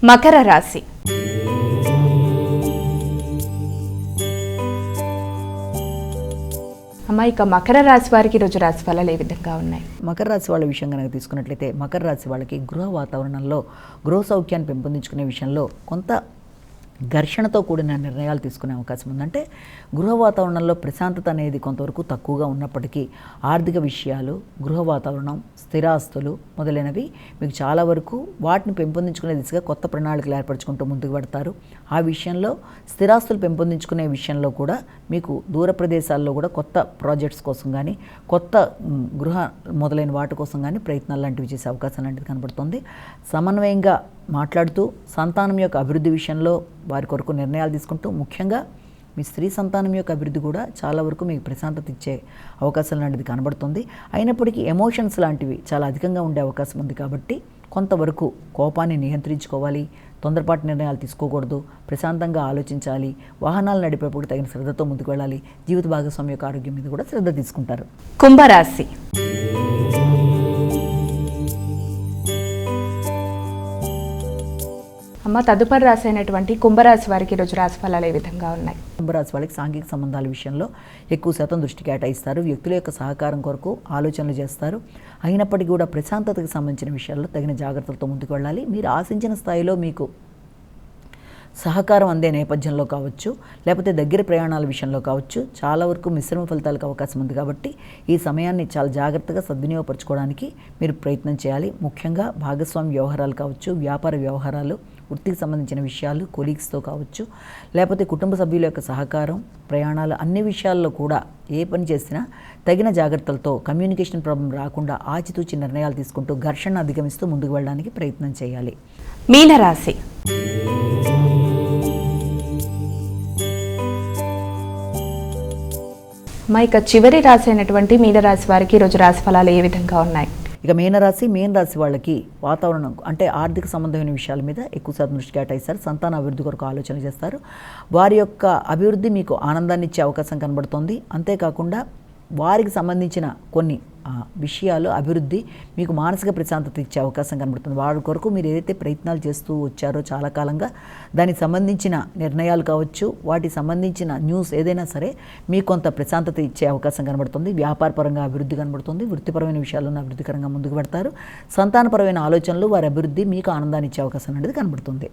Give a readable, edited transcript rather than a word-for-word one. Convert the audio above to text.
మకర రాశి. అమ్మ, ఇక మకర రాశి వారికి ఈరోజు రాశి ఫలాలు ఏ విధంగా ఉన్నాయి? మకర రాశి వాళ్ళ విషయం కనుక తీసుకున్నట్లయితే మకర రాశి వాళ్ళకి గృహ వాతావరణంలో గృహ సౌఖ్యాన్ని పెంపొందించుకునే విషయంలో కొంత ఘర్షణతో కూడిన నిర్ణయాలు తీసుకునే అవకాశం ఉందంటే గృహ వాతావరణంలో ప్రశాంతత అనేది కొంతవరకు తక్కువగా ఉన్నప్పటికీ ఆర్థిక విషయాలు, గృహ వాతావరణం, స్థిరాస్తులు మొదలైనవి మీకు చాలా వరకు వాటిని పెంపొందించుకునే దిశగా కొత్త ప్రణాళికలు ఏర్పరచుకుంటూ ముందుకు పడతారు. ఆ విషయంలో స్థిరాస్తులు పెంపొందించుకునే విషయంలో కూడా మీకు దూర ప్రదేశాల్లో కూడా కొత్త ప్రాజెక్ట్స్ కోసం కానీ కొత్త గృహ మొదలైన వాటి కోసం కానీ ప్రయత్నాలు లాంటివి చేసే అవకాశం లాంటిది కనబడుతుంది. సమన్వయంగా మాట్లాడుతూ సంతానం యొక్క అభివృద్ధి విషయంలో వారి కొరకు నిర్ణయాలు తీసుకుంటూ ముఖ్యంగా మీ స్త్రీ సంతానం యొక్క అభివృద్ధి కూడా చాలా వరకు మీకు ప్రశాంతత ఇచ్చే అవకాశం లాంటిది కనబడుతుంది. అయినప్పటికీ ఎమోషన్స్ లాంటివి చాలా అధికంగా ఉండే అవకాశం ఉంది కాబట్టి కొంతవరకు కోపాన్ని నియంత్రించుకోవాలి, తొందరపాటు నిర్ణయాలు తీసుకోకూడదు, ప్రశాంతంగా ఆలోచించాలి, వాహనాలు నడిపేప్పుడు తగిన శ్రద్ధతో ముందుకు వెళ్ళాలి, జీవిత భాగస్వామి యొక్క ఆరోగ్యం మీద కూడా శ్రద్ధ తీసుకుంటారు. కుంభరాశి. అమ్మ, తదుపరి రాశి అయినటువంటి కుంభరాశి వారికి ఈరోజు రాశి ఫలాలు ఏ విధంగా ఉన్నాయి? కుంభరాశి వాళ్ళకి సాంఘిక సంబంధాల విషయంలో ఎక్కువ శాతం దృష్టి కేటాయిస్తారు. వ్యక్తుల యొక్క సహకారం కొరకు ఆలోచనలు చేస్తారు. అయినప్పటికీ కూడా ప్రశాంతతకు సంబంధించిన విషయాల్లో తగిన జాగ్రత్తలతో ముందుకు వెళ్ళాలి. మీరు ఆశించిన స్థాయిలో మీకు సహకారం అందే నేపథ్యంలో కావచ్చు, లేకపోతే దగ్గర ప్రయాణాల విషయంలో కావచ్చు, చాలా వరకు మిశ్రమ ఫలితాలకు అవకాశం ఉంది కాబట్టి ఈ సమయాన్ని చాలా జాగ్రత్తగా సద్వినియోగపరచుకోవడానికి మీరు ప్రయత్నం చేయాలి. ముఖ్యంగా భాగస్వామి వ్యవహారాలు కావచ్చు, వ్యాపార వ్యవహారాలు, వృత్తికి సంబంధించిన విషయాలు, కొలీగ్స్తో కావచ్చు, లేకపోతే కుటుంబ సభ్యుల యొక్క సహకారం, ప్రయాణాలు, అన్ని విషయాల్లో కూడా ఏ పని చేసినా తగిన జాగ్రత్తలతో కమ్యూనికేషన్ ప్రాబ్లం రాకుండా ఆచితూచి నిర్ణయాలు తీసుకుంటూ ఘర్షణ అధిగమిస్తూ ముందుకు వెళ్ళడానికి ప్రయత్నం చేయాలి. మీనరాశి. ఇక చివరి రాశి అయినటువంటి మీనరాశి వారికి ఈరోజు రాశి ఫలాలు ఏ విధంగా ఉన్నాయి? ఇక మీన రాశి వాళ్ళకి వాతావరణం అంటే ఆర్థిక సంబంధమైన విషయాల మీద ఎక్కువ శాతం దృష్టి కేటాయిస్తారు. సంతాన అభివృద్ధి కొరకు ఆలోచన చేస్తారు. వారి యొక్క అభివృద్ధి మీకు ఆనందాన్ని ఇచ్చే అవకాశం కనబడుతుంది. అంతేకాకుండా వారికి సంబంధించిన కొన్ని విషయాలు అభివృద్ధి మీకు మానసిక ప్రశాంతత ఇచ్చే అవకాశం కనబడుతుంది. వారి కొరకు మీరు ఏదైతే ప్రయత్నాలు చేస్తూ వచ్చారో చాలా కాలంగా దానికి సంబంధించిన నిర్ణయాలు కావచ్చు, వాటికి సంబంధించిన న్యూస్ ఏదైనా సరే మీకు కొంత ప్రశాంతత ఇచ్చే అవకాశం కనబడుతుంది. వ్యాపారపరంగా అభివృద్ధి కనబడుతుంది. వృత్తిపరమైన విషయాల్లో అభివృద్ధికరంగా ముందుకు పెడతారు. సంతానపరమైన ఆలోచనలు వారి అభివృద్ధి మీకు ఆనందాన్ని ఇచ్చే అవకాశం అనేది కనబడుతుంది.